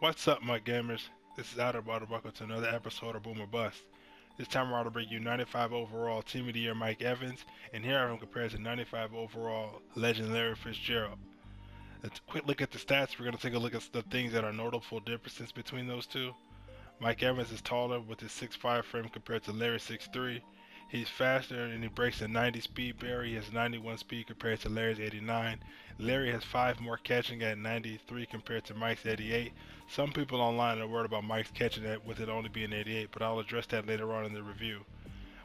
What's up, my gamers? This is IDOLWILD. Welcome to another episode of Boom or Bust. This time we're going to bring you 95 overall Team of the Year Mike Evans, and here I am compared to 95 overall legend Larry Fitzgerald. Let's quick look at the stats. We're going to take a look at the things that are notable differences between those two. Mike Evans is taller with his 6'5 frame compared to Larry's 6'3. He's faster and he breaks a 90 speed barrier. He has 91 speed compared to Larry's 89. Larry has 5 more catching at 93 compared to Mike's 88. Some people online are worried about Mike's catching that with it only being 88, but I'll address that later on in the review.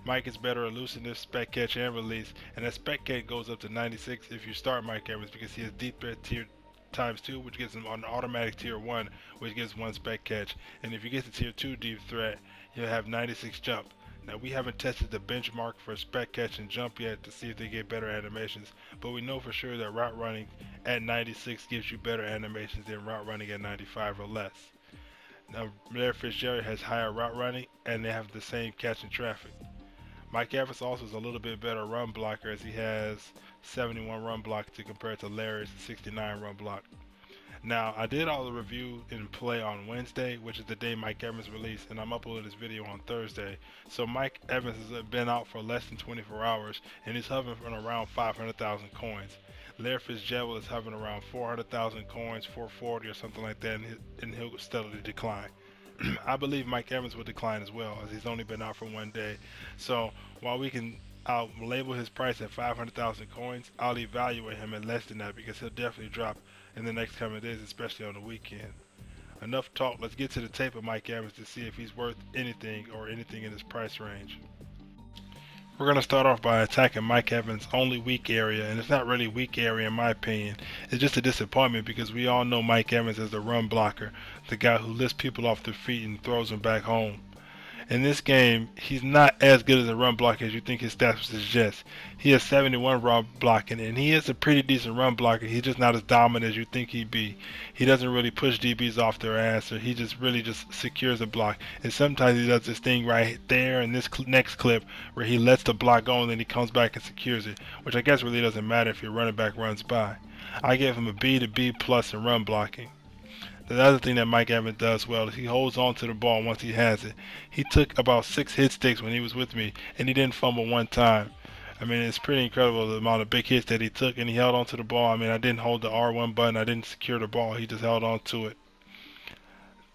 Mike is better at looseness, spec catch, and release, and that spec catch goes up to 96 if you start Mike Evans because he has deep threat tier times 2, which gives him an automatic tier 1, which gives 1 spec catch. And if you get to tier 2 deep threat, you'll have 96 jump. Now, we haven't tested the benchmark for spec catch and jump yet to see if they get better animations, but we know for sure that route running at 96 gives you better animations than route running at 95 or less. Now, Larry Fitzgerald has higher route running, and they have the same catching traffic. Mike Evans also is a little bit better run blocker as he has 71 run block to compare to Larry's 69 run block. Now, I did all the review and play on Wednesday, which is the day Mike Evans released, and I'm uploading this video on Thursday. So Mike Evans has been out for less than 24 hours, and he's hovering around 500,000 coins. Larry Fitzgerald is hovering around 400,000 coins, 440 or something like that, and he'll steadily decline. I believe Mike Evans will decline as well, as he's only been out for 1 day. So while I'll label his price at 500,000 coins, I'll evaluate him at less than that because he'll definitely drop in the next coming days, especially on the weekend. Enough talk, let's get to the tape of Mike Evans to see if he's worth anything or anything in his price range. We're going to start off by attacking Mike Evans' only weak area, and it's not really weak area in my opinion. It's just a disappointment because we all know Mike Evans as the run blocker, the guy who lifts people off their feet and throws them back home. In this game, he's not as good as a run blocker as you think his stats would suggest. He has 71 run blocking, and he is a pretty decent run blocker. He's just not as dominant as you think he'd be. He doesn't really push DBs off their ass, or he just really just secures a block. And sometimes he does this thing right there in this next clip where he lets the block go and then he comes back and secures it, which I guess really doesn't matter if your running back runs by. I give him a B to B plus in run blocking. The other thing that Mike Evans does well is he holds on to the ball once he has it. He took about 6 hit sticks when he was with me, and he didn't fumble one time. I mean, it's pretty incredible the amount of big hits that he took, and he held on to the ball. I mean, I didn't hold the R1 button. I didn't secure the ball. He just held on to it.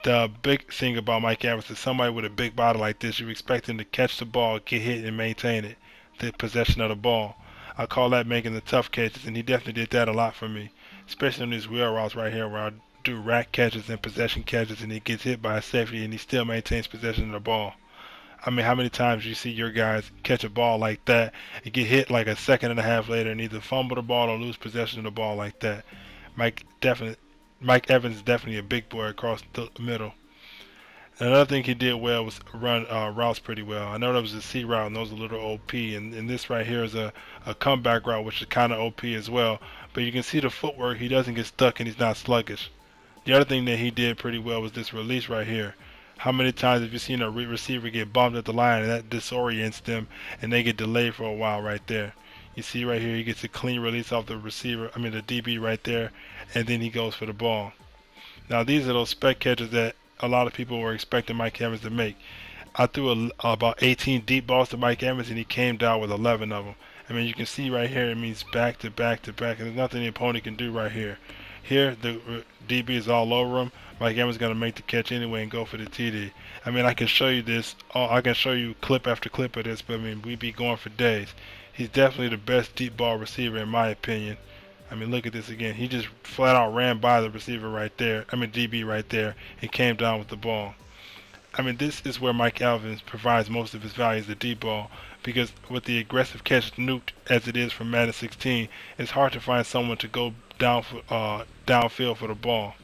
The big thing about Mike Evans is somebody with a big body like this, you expect him to catch the ball, get hit, and maintain it, the possession of the ball. I call that making the tough catches, and he definitely did that a lot for me, especially on these wheel routes right here where I do rack catches and possession catches and he gets hit by a safety and he still maintains possession of the ball. I mean, how many times you see your guys catch a ball like that and get hit like a second and a half later and either fumble the ball or lose possession of the ball like that? Mike Evans is definitely a big boy across the middle. Another thing he did well was run routes pretty well. I know that was a C route and those are a little OP, and this right here is a comeback route, which is kind of OP as well. But you can see the footwork, he doesn't get stuck and he's not sluggish. The other thing that he did pretty well was this release right here. How many times have you seen a receiver get bumped at the line and that disorients them and they get delayed for a while right there? You see right here he gets a clean release off the receiver, the DB right there, and then he goes for the ball. Now these are those spec catches that a lot of people were expecting Mike Evans to make. I threw about 18 deep balls to Mike Evans and he came down with 11 of them. I mean, you can see right here it means back to back to back, and there's nothing the opponent can do right here. Here, the DB is all over him. Mike Evans is going to make the catch anyway and go for the TD. I mean, I can show you this. I can show you clip after clip of this, but I mean, we'd be going for days. He's definitely the best deep ball receiver in my opinion. I mean, look at this again. He just flat out ran by the receiver right there. DB right there and came down with the ball. I mean, this is where Mike Evans provides most of his value as a deep ball, because with the aggressive catch nuked as it is from Madden 16, it's hard to find someone to go downfield for the ball.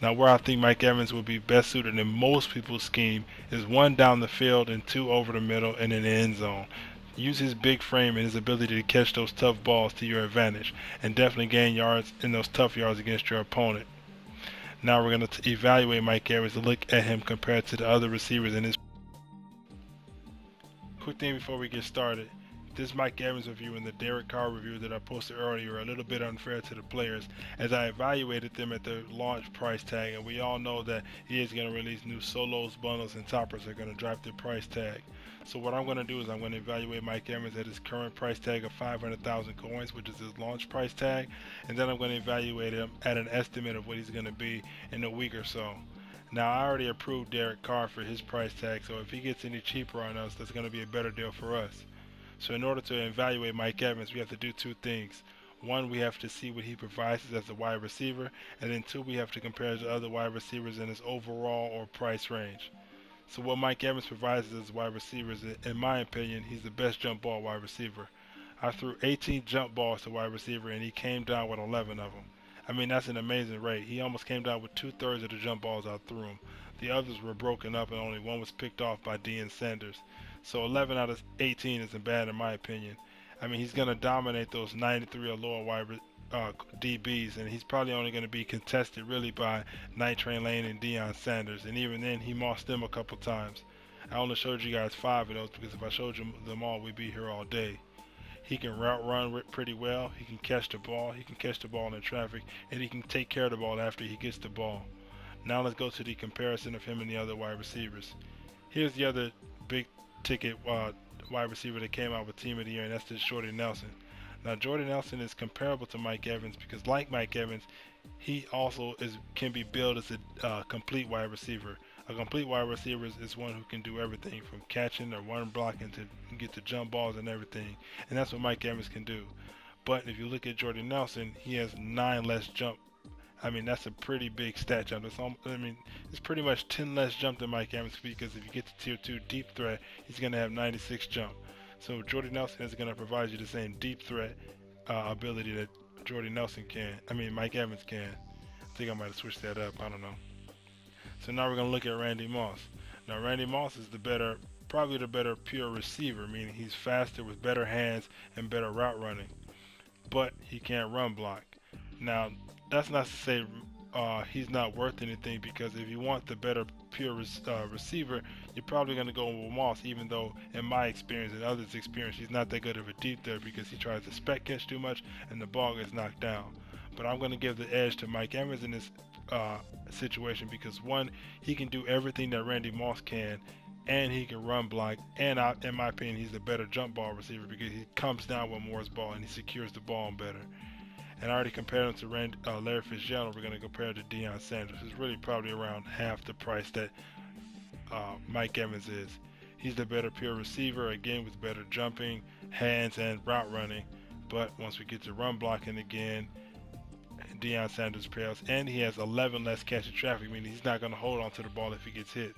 Now, where I think Mike Evans would be best suited in most people's scheme is 1 down the field and 2 over the middle and in the end zone. Use his big frame and his ability to catch those tough balls to your advantage and definitely gain yards in those tough yards against your opponent. Now we're going to evaluate Mike Evans to look at him compared to the other receivers in his. Quick thing before we get started. this Mike Evans review and the Derek Carr review that I posted earlier are a little bit unfair to the players, as I evaluated them at the launch price tag, and we all know that he is going to release new solos, bundles, and toppers that are going to drive their price tag. So what I'm going to do is I'm going to evaluate Mike Evans at his current price tag of 500,000 coins, which is his launch price tag, and then I'm going to evaluate him at an estimate of what he's going to be in a week or so. Now, I already approved Derek Carr for his price tag, so if he gets any cheaper on us, that's going to be a better deal for us. So in order to evaluate Mike Evans, we have to do two things. One, we have to see what he provides as a wide receiver, and then two, we have to compare to other wide receivers in his overall or price range. So what Mike Evans provides as wide receivers, in my opinion, he's the best jump ball wide receiver. I threw 18 jump balls to wide receiver, and he came down with 11 of them. I mean, that's an amazing rate. He almost came down with 2/3 of the jump balls I threw him. The others were broken up, and only one was picked off by Deion Sanders. So 11 out of 18 isn't bad in my opinion. I mean, he's going to dominate those 93 or lower wide DBs, and he's probably only going to be contested really by Night Train Lane and Deion Sanders, and even then he mossed them a couple times. I only showed you guys 5 of those because if I showed you them all, we'd be here all day. He can route run pretty well, he can catch the ball, in traffic, and he can take care of the ball after he gets the ball. Now let's go to the comparison of him and the other wide receivers. Here's the other big ticket wide receiver that came out with Team of the Year, and that's this Jordy Nelson. Now Jordy Nelson is comparable to Mike Evans because, like Mike Evans, he also can be billed as a complete wide receiver. A complete wide receiver is one who can do everything from catching or run blocking to get the jump balls and everything, and that's what Mike Evans can do. But if you look at Jordy Nelson, he has 9 less jump. I mean, that's a pretty big stat jump. It's pretty much 10 less jump than Mike Evans, because if you get to tier 2 deep threat, he's going to have 96 jump. So Jordy Nelson is going to provide you the same deep threat ability that Mike Evans can. I think I might have switched that up. I don't know. So now we're going to look at Randy Moss. Now Randy Moss is probably the better pure receiver, meaning he's faster with better hands and better route running, but he can't run block. Now that's not to say he's not worth anything, because if you want the better pure receiver, you're probably going to go with Moss, even though in my experience and others' experience, he's not that good of a deep threat because he tries to spec catch too much and the ball gets knocked down. But I'm going to give the edge to Mike Evans in this situation because, one, he can do everything that Randy Moss can, and he can run block, and in my opinion, he's a better jump ball receiver because he comes down with Moore's ball and he secures the ball better. And I already compared him to Larry Fitzgerald. We're going to compare it to Deion Sanders, who's really probably around half the price that Mike Evans is. He's the better pure receiver, again, with better jumping, hands, and route running. But once we get to run blocking again, Deion Sanders pales, and he has 11 less catch in traffic, meaning he's not going to hold on to the ball if he gets hit.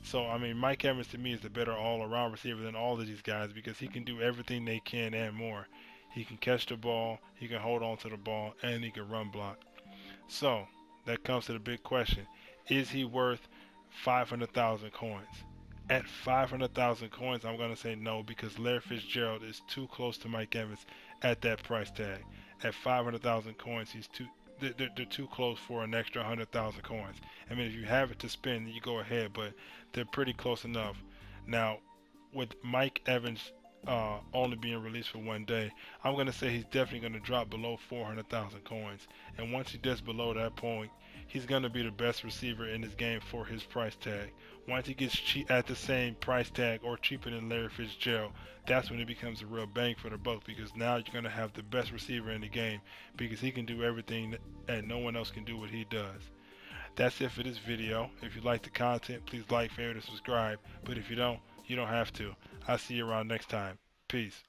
So, I mean, Mike Evans to me is the better all-around receiver than all of these guys because he can do everything they can and more. He can catch the ball, he can hold on to the ball, and he can run block. So, that comes to the big question. Is he worth 500,000 coins? At 500,000 coins, I'm going to say no, because Larry Fitzgerald is too close to Mike Evans at that price tag. At 500,000 coins, they're too close for an extra 100,000 coins. I mean, if you have it to spend, you go ahead, but they're pretty close enough. Now, with Mike Evans only being released for 1 day, I'm going to say he's definitely going to drop below 400,000 coins. And once he gets below that point, he's going to be the best receiver in this game for his price tag. Once he gets at the same price tag or cheaper than Larry Fitzgerald, that's when it becomes a real bang for the buck, because now you're going to have the best receiver in the game because he can do everything and no one else can do what he does. That's it for this video. If you like the content, please like, favorite, and subscribe. But if you don't have to. I'll see you around next time. Peace.